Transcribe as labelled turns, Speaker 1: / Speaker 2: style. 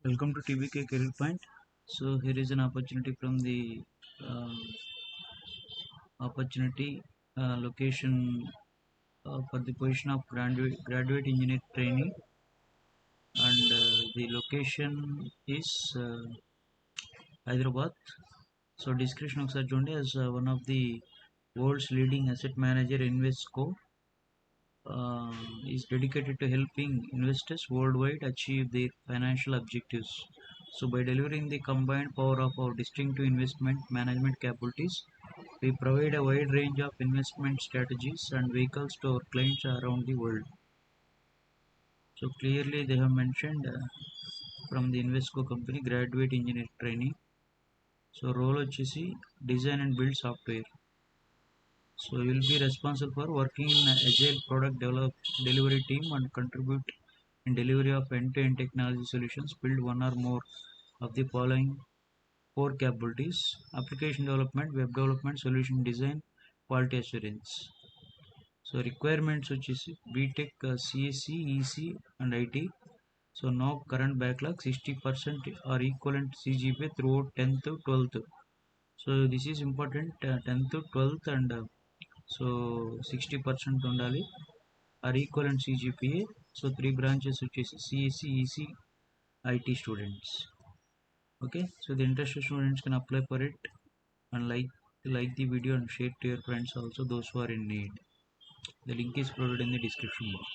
Speaker 1: Welcome to TBK Career Point. So here is an opportunity from the uh, opportunity location for the position of graduate engineer trainee, and the location is Hyderabad. So description of such only as one of the world's leading asset manager, Invesco uh, is dedicated to helping investors worldwide achieve their financial objectives. So, by delivering the combined power of our distinctive investment management capabilities, we provide a wide range of investment strategies and vehicles to our clients around the world. So, clearly, they have mentioned from the Invesco company graduate engineer training. So, role వచ్చేసి design and build software. So you will be responsible for working in an agile delivery team and contribute in delivery of end-to-end technology solutions. Build one or more of the following core capabilities: application development, web development, solution design, quality assurance. So requirements which is BTech, CSE, ECE and IT. So no current backlog, 60% or equivalent CGPA throughout 10th to 12th. So this is important, 10th to 12th, and so 60% ఉండాలి are equivalent CGPA. So three branches which is CSE, EC, IT students. Okay, so the interested students can apply for it and like the video and share to your friends also, those who are in need. The link is provided in the description box.